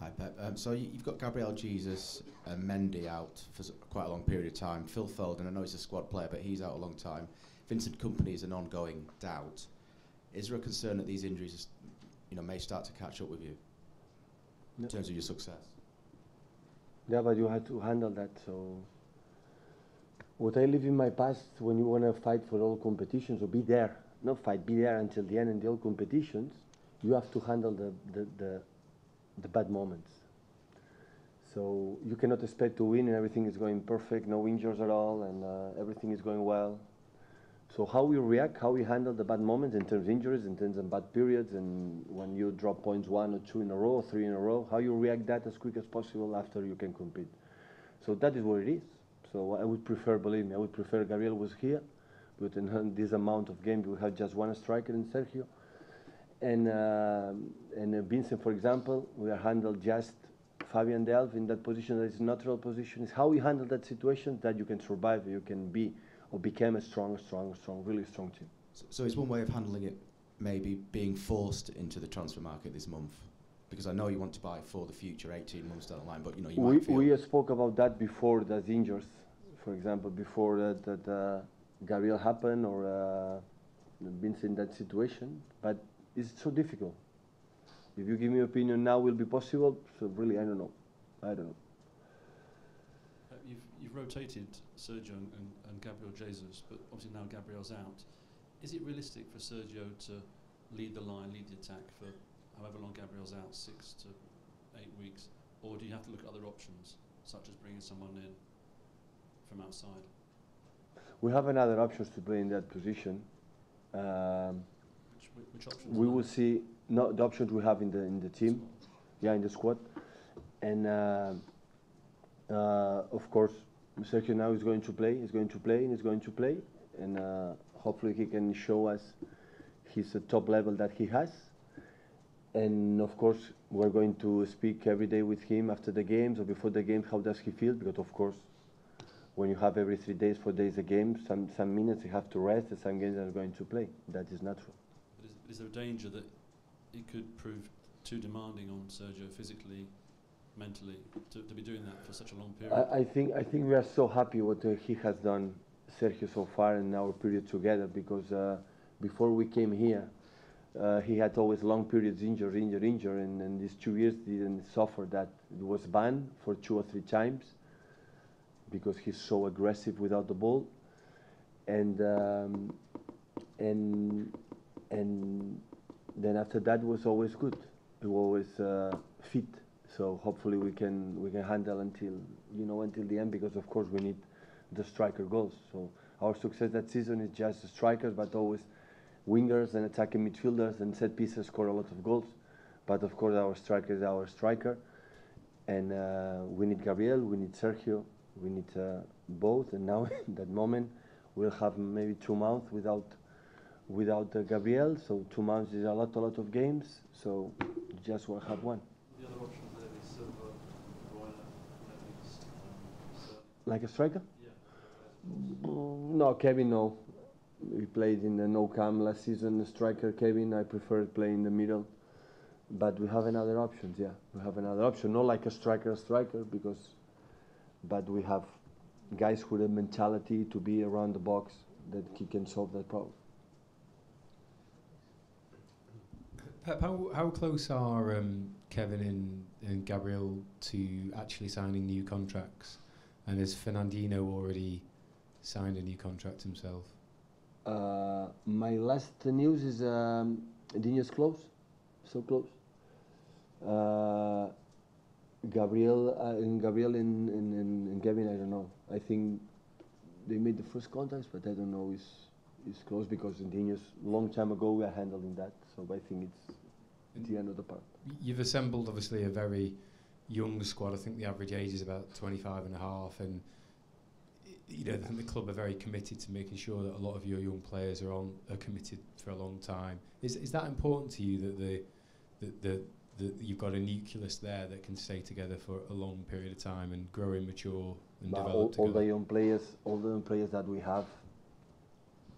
Hi Pep. So you've got Gabriel Jesus and Mendy out for quite a long period of time. Phil Foden, I know he's a squad player, but he's out a long time. Vincent Kompany is an ongoing doubt. Is there a concern that these injuries, may start to catch up with you in terms of your success? Yeah, but you have to handle that. So what I live in my past, when you want to fight for all competitions or be there, not fight, be there until the end in the all competitions, you have to handle the bad moments. So you cannot expect to win and everything is going perfect, no injuries at all, and everything is going well. So how we react, how we handle the bad moments in terms of injuries, in terms of bad periods, and when you drop points 1 or 2 in a row, or 3 in a row, how you react that as quick as possible after you can compete. So that is what it is. So I would prefer, believe me, I would prefer Gabriel was here, but in this amount of games we have just one striker in Sergio. And Vincent, for example, we are handled just Fabian Delph in that position that is natural position. Is how we handle that situation that you can survive, you can be or become a strong, really strong team. So it's one way of handling it, maybe being forced into the transfer market this month, because I know you want to buy for the future, 18 months down the line, but you might feel... We spoke about that before the injuries, for example, before that Gabriel happened or Vincent in that situation, but it's so difficult. If you give me opinion now, will be possible. So really, I don't know. You've rotated Sergio and Gabriel Jesus, but obviously now Gabriel's out. Is it realistic for Sergio to lead the line, lead the attack for however long Gabriel's out, 6 to 8 weeks, or do you have to look at other options, such as bringing someone in from outside? We have another options to play in that position. Which options? We will see. No, the options we have in the team, in the squad, and of course Sergio now is going to play. He's going to play, and hopefully he can show us his top level that he has. And of course we're going to speak every day with him after the games or before the games. How does he feel? Because of course, when you have every 3 days, 4 days a game, some minutes you have to rest, and some games are going to play. That is natural. But is there a danger that it could prove too demanding on Sergio physically, mentally, to be doing that for such a long period? I think we are so happy what he has done, Sergio, so far in our period together, because before we came here, he had always long periods injury, and these 2 years didn't suffer that. It was banned for 2 or 3 times because he's so aggressive without the ball, and then after that was always good. He was always fit. So hopefully we can handle until the end, because of course we need the striker goals. So our success that season is just the strikers, but always wingers and attacking midfielders and set pieces score a lot of goals. But of course our striker is our striker, and we need Gabriel, we need Sergio, we need both. And now in that moment we'll have maybe 2 months without Gabriel. So 2 months is a lot of games. So just will have one. The other option there is Silva, De Bruyne, like a striker? Yeah. No, Kevin, no. We played in the No Camp last season. The striker, Kevin, I prefer playing in the middle. But we have another options, yeah. We have another option, not like a striker, but we have guys with a mentality to be around the box that he can solve that problem. Pep, how close are Kevin and Gabriel to actually signing new contracts? And has Fernandinho already signed a new contract himself? My last news is Dinho's close, so close. Gabriel and Kevin, I don't know. I think they made the first contacts, but I don't know is close, because in Dinho's long time ago we are handling that. So I think it's the end of the part. You've assembled obviously a very young squad. I think the average age is about 25 and a half, and I think the club are very committed to making sure that a lot of your young players are committed for a long time. Is that important to you, that you've got a nucleus there that can stay together for a long period of time and grow and mature and develop together? All the young players that we have,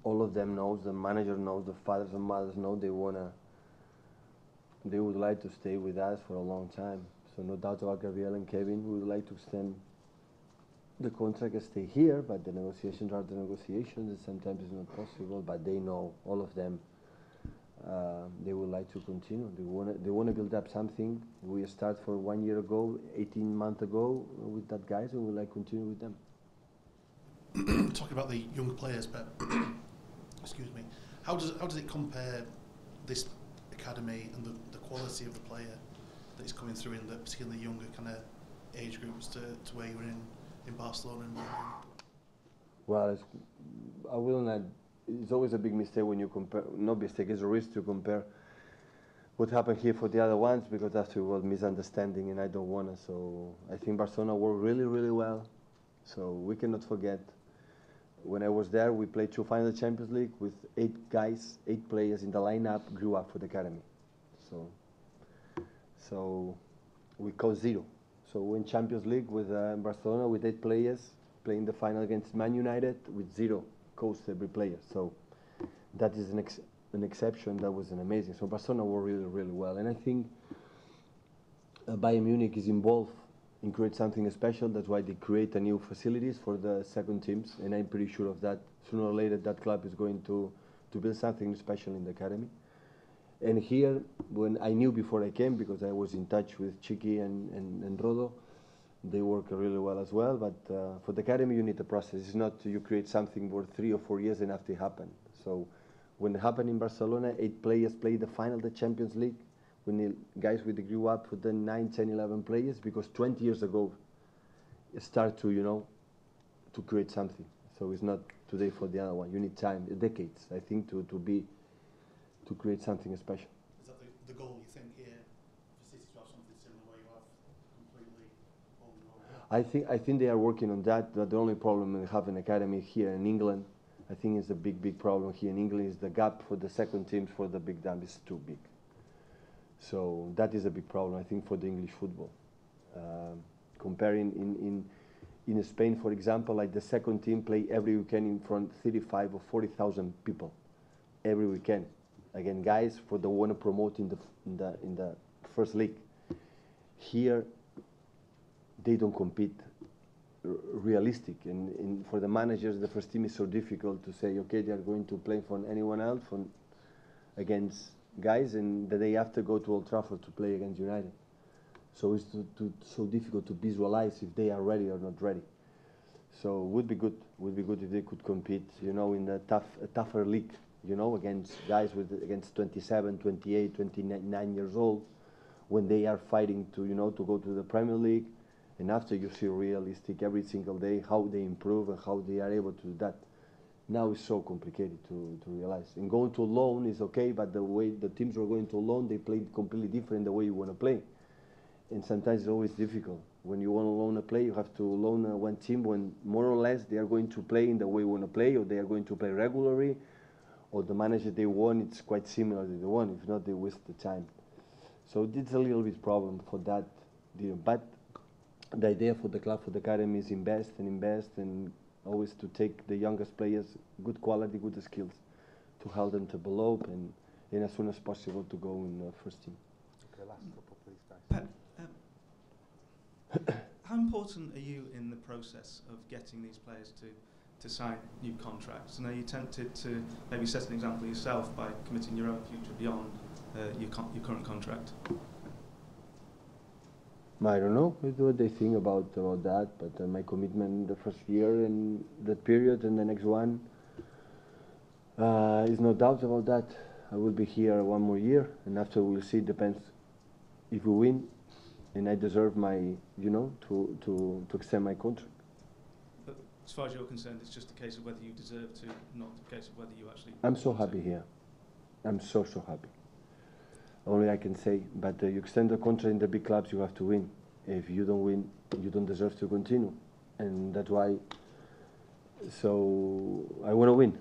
all of them knows, the manager knows, the fathers and mothers know they would like to stay with us for a long time. So no doubt about Gabriel and Kevin. We would like to extend the contract and stay here, but the negotiations are the negotiations, and sometimes it's not possible. But they know, all of them, they would like to continue. They want to build up something. We start for 1 year ago, 18 months ago with that guys, and we like to continue with them. Talking about the younger players, Pep, excuse me, how does it compare this academy and the quality of the player that is coming through in the particularly younger kind of age groups to where you were in Barcelona and Burnley? Well, I will not. It's always a big mistake when you compare. Not mistake, it's a risk to compare what happened here for the other ones, because after was misunderstanding, and I don't wanna. So I think Barcelona worked really, really well. So we cannot forget. When I was there, we played 2 finals Champions League with 8 guys, 8 players in the lineup, grew up for the academy. So we caused 0. So we win Champions League with Barcelona with 8 players, playing the final against Man United with 0 coached every player. So that is an exception. That was an amazing. So Barcelona were really, really well. And I think Bayern Munich is involved in create something special. That's why they create a new facilities for the second teams. And I'm pretty sure of that. Sooner or later, that club is going to build something special in the academy. And here, when I knew before I came, because I was in touch with Chiqui and Rodo, they work really well as well. But for the academy, you need a process. It's not you create something for 3 or 4 years and after it happen. So when it happened in Barcelona, 8 players played the final, the Champions League. When the guys we grew up with the 9, 10, 11 players, because 20 years ago, it started to, to create something. So it's not today for the other one. You need time, decades, I think, to create something special. Is that the goal, you think, here for City to have something similar where you have completely all? I think they are working on that. But the only problem we have an academy here in England, I think is the big problem here in England, is the gap for the second teams for the big dam is too big. So that is a big problem, I think, for the English football. Comparing in Spain, for example, like the second team play every weekend in front of 35 or 40,000 people every weekend. Again, guys for the one to promote in the first league. Here, they don't compete realistic, and for the managers, the first team is so difficult to say, okay, they are going to play for anyone else against guys, and the day after go to Old Trafford to play against United. So it's so difficult to visualize if they are ready or not ready. So it would be good if they could compete, in a tougher league, against guys against 27, 28, 29 years old, when they are fighting to go to the Premier League, and after you see realistic every single day how they improve and how they are able to do that. Now it's so complicated to realize. And going to loan is okay, but the way the teams are going to loan, they play completely different the way you want to play. And sometimes it's always difficult. When you want to loan a player, you have to loan one team when more or less they are going to play in the way you want to play, or they are going to play regularly, or the manager they want, it's quite similar to the one. If not, they waste the time. So it's a little bit problem for that. But the idea for the club, for the academy, is invest and always to take the youngest players, good quality, good skills, to help them to develop and as soon as possible to go in the first team. Okay, last couple, please, guys. Pep, how important are you in the process of getting these players to sign new contracts? And are you tempted to maybe set an example yourself by committing your own future beyond your current contract? I don't know what they think about that, but my commitment the first year and that period and the next one is no doubt about that. I will be here 1 more year, and after we'll see. Depends if we win, and I deserve my, to extend my contract. But as far as you're concerned, it's just a case of whether you deserve to, not a case of whether you actually. I'm so happy here. I'm so happy. Only I can say, but you extend the contract in the big clubs, you have to win. If you don't win, you don't deserve to continue. And that's why, so I want to win.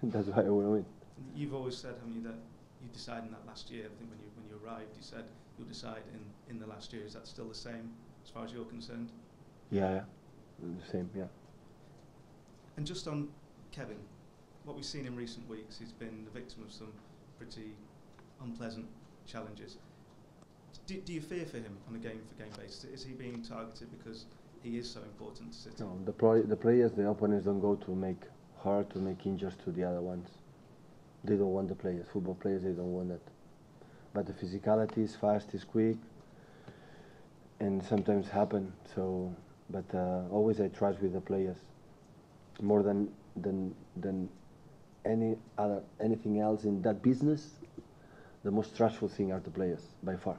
That's why I want to win. You've always said, haven't you, that you decided in that last year. I think when you arrived, you said you'll decide in the last year. Is that still the same as far as you're concerned? Yeah, the same, yeah. And just on Kevin, what we've seen in recent weeks, he's been the victim of some pretty unpleasant challenges. Do you fear for him on a game-for-game basis? Is he being targeted because he is so important to City? No, the players, the opponents don't go to make hurt, to make injuries to the other ones. They don't want the players. Football players, they don't want that. But the physicality is fast, is quick, and sometimes happen. So, but always I trust with the players more than anything else in that business. The most trustful thing are the players by far.